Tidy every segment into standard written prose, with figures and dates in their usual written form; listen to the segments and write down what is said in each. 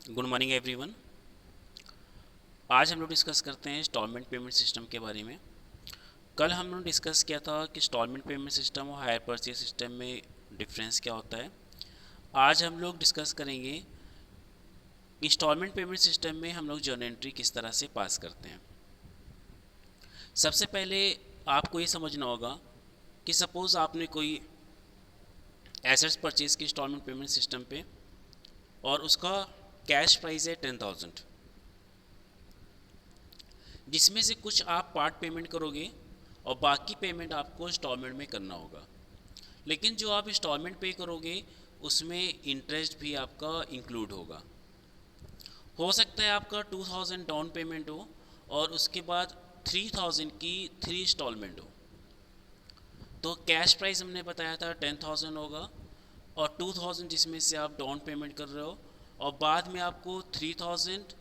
Good morning everyone. आज हम लोग डिस्कस करते हैं इंस्टॉलमेंट पेमेंट सिस्टम के बारे में। कल हम लोग डिस्कस किया था कि इंस्टॉलमेंट पेमेंट सिस्टम और हायर परचेज सिस्टम में डिफरेंस क्या होता है। आज हम लोग डिस्कस करेंगे इंस्टॉलमेंट पेमेंट सिस्टम में हम लोग जर्नल एंट्री किस तरह से पास करते हैं। सबसे पहले आपको ये समझना होगा कि सपोज़ आपने कोई एसेट्स परचेज की इंस्टॉलमेंट पेमेंट सिस्टम पे और उसका कैश प्राइस है 10,000, जिसमें से कुछ आप पार्ट पेमेंट करोगे और बाकी पेमेंट आपको इंस्टॉलमेंट में करना होगा। लेकिन जो आप इंस्टॉलमेंट पे करोगे उसमें इंटरेस्ट भी आपका इंक्लूड होगा। हो सकता है आपका 2,000 डाउन पेमेंट हो और उसके बाद 3,000 की 3 इंस्टॉलमेंट हो। तो कैश प्राइस हमने बताया था 10,000 होगा और 2,000 जिसमें से आप डाउन पेमेंट कर रहे हो और बाद में आपको 3,000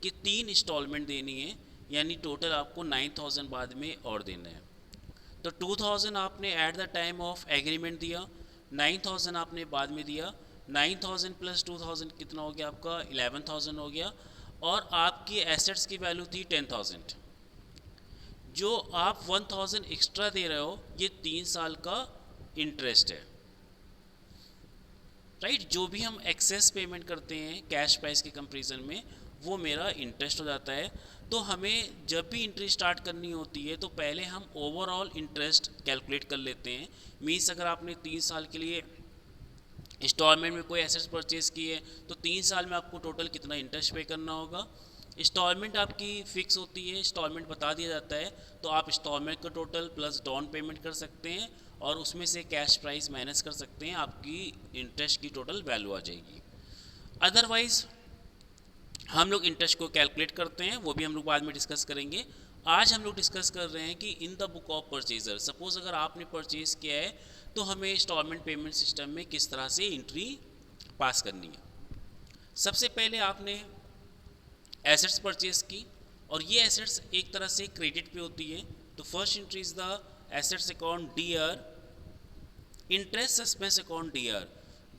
की 3 इंस्टॉलमेंट देनी है, यानी टोटल आपको 9,000 बाद में और देना है। तो 2,000 आपने eight the time of agreement दिया, 9,000 आपने बाद में दिया। 9,000 प्लस 2,000 कितना हो गया आपका 11,000 हो गया। और आपकी एसेट्स की वैल्यू थी 10,000। जो आप 1,000 एक्स्ट्रा दे रहे हो ये 3 साल का इंटरेस्ट है, राइट। जो भी हम एक्सेस पेमेंट करते हैं कैश प्राइस के कंपेरिजन में वो मेरा इंटरेस्ट हो जाता है। तो हमें जब भी एंट्री स्टार्ट करनी होती है तो पहले हम ओवरऑल इंटरेस्ट कैलकुलेट कर लेते हैं। मीन्स अगर आपने 3 साल के लिए इंस्टॉलमेंट में कोई एसेट्स परचेज की है तो 3 साल में आपको टोटल कितना इंटरेस्ट पे करना होगा। इंस्टॉलमेंट आपकी फिक्स होती है, इंस्टॉलमेंट बता दिया जाता है, तो आप इंस्टॉलमेंट का टोटल प्लस डाउन पेमेंट कर सकते हैं और उसमें से कैश प्राइस माइनस कर सकते हैं, आपकी इंटरेस्ट की टोटल वैल्यू आ जाएगी। अदरवाइज हम लोग इंटरेस्ट को कैलकुलेट करते हैं, वो भी हम लोग बाद में डिस्कस करेंगे। आज हम लोग डिस्कस कर रहे हैं कि in the book of purchaser suppose अगर आपने परचेज किया है तो हमें इंस्टॉलमेंट पेमेंट सिस्टम में किस तरह से एंट्री पास करनी है। सबसे पहले आपने एसेट्स परचेज की और ये एसेट्स एक तरह से क्रेडिट पे होती है। तो first entry is the assets account D are, interest suspense account D are.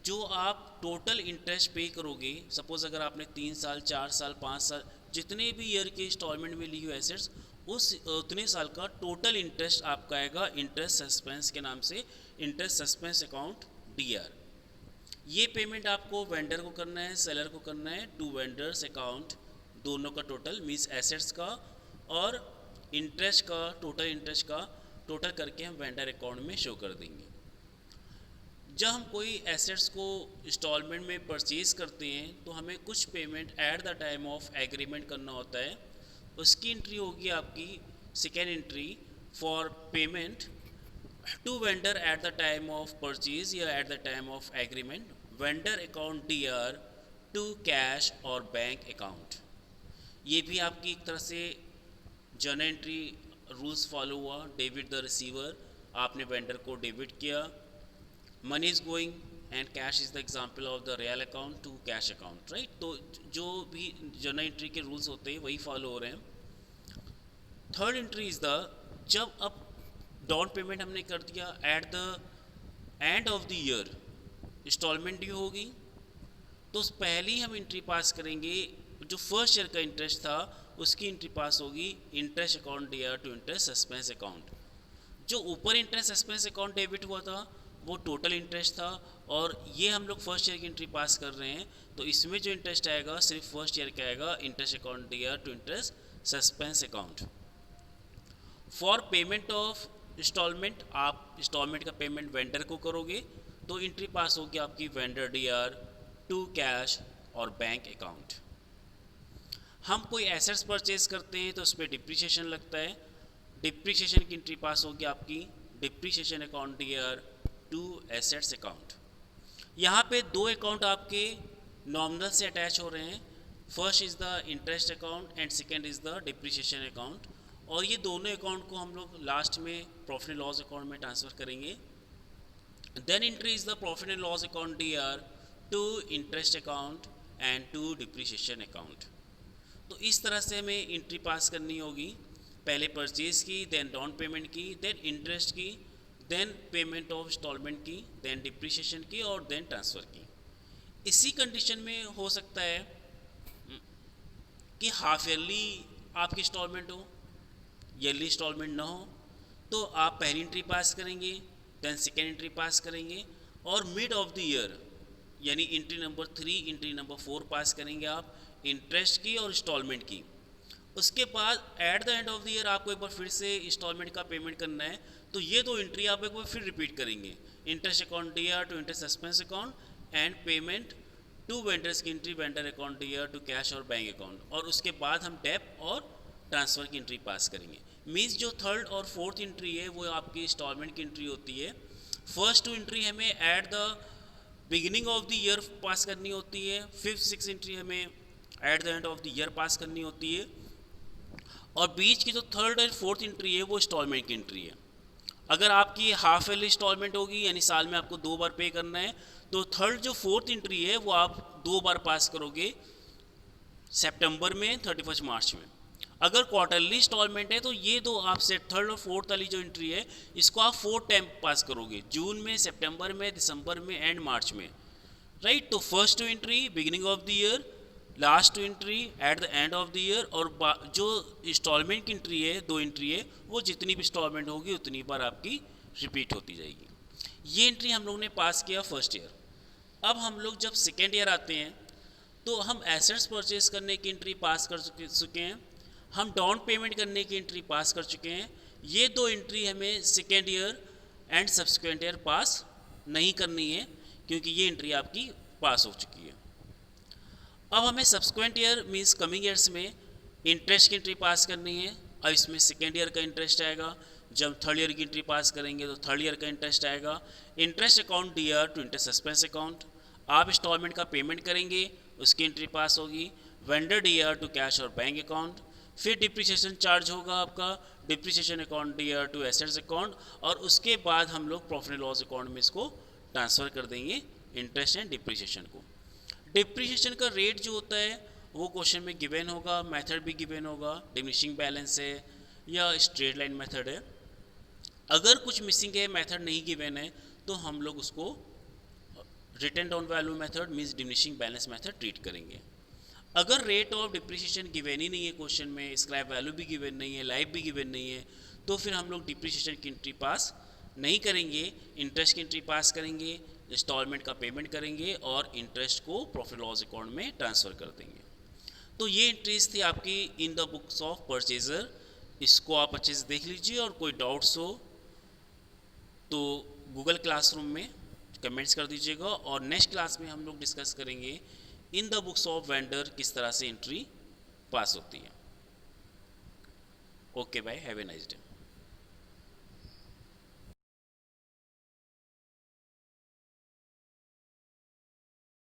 जो आप टोटल इंटरेस्ट पे करोगे, सपोज अगर आपने 3 साल 4 साल 5 साल जितने भी ईयर के इंस्टॉलमेंट में ली हुई एसेट्स उस उतने साल का टोटल इंटरेस्ट आपका आएगा इंटरेस्ट सस्पेंस के नाम से, interest suspense account D are. ये पेमेंट आपको वेंडर को करना है, सेलर को करना है, टू वेंडर्स अकाउंट, दोनों का टोटल मीन्स एसेट्स का और इंटरेस्ट का, टोटल इंटरेस्ट का टोटल करके हम वेंडर अकाउंट में शो कर देंगे। जब हम कोई एसेट्स को इंस्टॉलमेंट में परचेज करते हैं तो हमें कुछ payment at the time of agreement करना होता है। उसकी एंट्री होगी आपकी second entry for payment to vendor at the time of purchase या at the time of agreement, vendor account D R to cash और बैंक अकाउंट। ये भी आपकी एक तरह से जर्नल एंट्री रूल्स फॉलो हुआ। डेबिट द रिसीवर, आपने वेंडर को डेबिट किया, money is going and cash is the example of the real account to cash account, right. तो जो भी जर्नल एंट्री के रूल्स होते हैं वही फॉलो हो रहे हैं। थर्ड एंट्री इज द, जब अब डाउन पेमेंट हमने कर दिया at the end of the year instalment due होगी तो पहले हम एंट्री पास करेंगे। जो फर्स्ट ईयर का इंटरेस्ट था उसकी एंट्री पास होगी interest account D R to interest suspense account. जो ऊपर इंटरेस्ट सस्पेंस अकाउंट डेबिट हुआ था वो टोटल इंटरेस्ट था और ये हम लोग फर्स्ट ईयर की एंट्री पास कर रहे हैं, तो इसमें जो इंटरेस्ट आएगा सिर्फ फर्स्ट ईयर का आएगा, interest account D R to interest suspense account. For payment of instalment, आप इंस्टॉलमेंट का पेमेंट वेंडर को करोगे तो एंट्री पास होगी आपकी vendor D R to cash और बैंक अकाउंट। हम कोई एसेट्स परचेज करते हैं तो उस पर डिप्रिसिएशन लगता है, डिप्रिसिएशन की एंट्री पास होगी आपकी depreciation account D R to assets account. यहाँ पे दो अकाउंट आपके नॉमिनल से अटैच हो रहे हैं, first is the interest account and second is the depreciation account. और ये दोनों अकाउंट को हम लोग लास्ट में प्रॉफिट एंड लॉस अकाउंट में ट्रांसफ़र करेंगे। Then entry is the profit and loss account D R to interest account and to depreciation account. तो इस तरह से हमें एंट्री पास करनी होगी, पहले परचेज की, देन डाउन पेमेंट की, देन इंटरेस्ट की, देन पेमेंट ऑफ इंस्टॉलमेंट की, देन डिप्रिसिएशन की और देन ट्रांसफ़र की। इसी कंडीशन में हो सकता है कि हाफ ईयरली आपकी इंस्टॉलमेंट हो, ईयरली इंस्टॉलमेंट ना हो, तो आप पहली एंट्री पास करेंगे, देन सेकेंड एंट्री पास करेंगे, और मिड ऑफ द ईयर यानी एंट्री नंबर 3, एंट्री नंबर 4 पास करेंगे आप इंटरेस्ट की और इंस्टॉलमेंट की। उसके बाद eight the end of the year आपको एक बार फिर से इंस्टॉलमेंट का पेमेंट करना है, तो ये दो एंट्री आप एक बार फिर रिपीट करेंगे, interest account DR to interest expense account and payment to vendors की entry vendor account DR to cash और बैंक अकाउंट, और उसके बाद हम डेप और ट्रांसफ़र की एंट्री पास करेंगे। मीन्स जो थर्ड और फोर्थ एंट्री है वो आपकी इंस्टॉलमेंट की एंट्री होती है। फर्स्ट टू एंट्री हमें at the beginning of the year pass करनी होती है, फिफ्थ सिक्स एंट्री हमें at the end of the year pass करनी होती है, और बीच की जो थर्ड और फोर्थ एंट्री है वो इंस्टॉलमेंट की एंट्री है। अगर आपकी हाफ ईयरली इंस्टॉलमेंट होगी यानी साल में आपको 2 बार पे करना है, तो थर्ड जो फोर्थ एंट्री है वो आप 2 बार पास करोगे, सितंबर में, 31 मार्च में। अगर क्वार्टरली इंस्टॉलमेंट है तो ये दो आपसे थर्ड और फोर्थ वाली जो एंट्री है इसको आप 4 टाइम पास करोगे, जून में, सितंबर में, दिसंबर में एंड मार्च में, राइट। तो first two entry beginning of the year, last two entry at the end of the year, और जो इंस्टॉलमेंट की एंट्री है, 2 एंट्री है, वो जितनी भी इंस्टॉलमेंट होगी उतनी बार आपकी रिपीट होती जाएगी। ये एंट्री हम लोग ने पास किया फर्स्ट ईयर। अब हम लोग जब सेकेंड ईयर आते हैं तो हम एसेट्स परचेज करने की एंट्री पास कर चुके हैं, हम डाउन पेमेंट करने की एंट्री पास कर चुके हैं। ये 2 एंट्री हमें second year and subsequent year pass नहीं करनी है क्योंकि ये एंट्री आपकी पास हो चुकी है। अब हमें subsequent year means coming years में इंटरेस्ट की एंट्री पास करनी है। अब इसमें सेकेंड ईयर का इंटरेस्ट आएगा, जब थर्ड ईयर की एंट्री पास करेंगे तो थर्ड ईयर का इंटरेस्ट आएगा। Interest account DR to interest expense account, आप इंस्टॉलमेंट का पेमेंट करेंगे उसकी एंट्री पास होगी। वेंडर डीआर टू कैश और बैंक अकाउंट, फिर डिप्रिसिएशन चार्ज होगा आपका, depreciation account DR to assets account, और उसके बाद हम लोग प्रॉफिट एंड लॉस अकाउंट में इसको ट्रांसफ़र कर देंगे इंटरेस्ट एंड डिप्रिसिएशन को। डिप्रिसिएशन का रेट जो होता है वो क्वेश्चन में गिवन होगा, मेथड भी गिवन होगा, डिमिनिशिंग बैलेंस है या स्ट्रेट लाइन मेथड है। अगर कुछ मिसिंग है, मेथड नहीं गिवन है, तो हम लोग उसको written down value method means diminishing balance method treat करेंगे। अगर रेट ऑफ डिप्रिसिएशन गिवन ही नहीं है क्वेश्चन में, स्क्रैप वैल्यू भी गिवन नहीं है, लाइफ भी गिवन नहीं है, तो फिर हम लोग डिप्रिसिएशन की एंट्री पास नहीं करेंगे, इंटरेस्ट की एंट्री पास करेंगे, इंस्टॉलमेंट का पेमेंट करेंगे और इंटरेस्ट को प्रॉफिट लॉस अकाउंट में ट्रांसफ़र कर देंगे। तो ये एंट्रीज थी आपकी इन द बुक्स ऑफ परचेजर। इसको आप अच्छे से देख लीजिए, और कोई डाउट्स हो तो गूगल क्लासरूम में कमेंट्स कर दीजिएगा, और नेक्स्ट क्लास में हम लोग डिस्कस करेंगे in the books of vendor किस तरह से एंट्री पास होती है। Okay bye, have a nice day.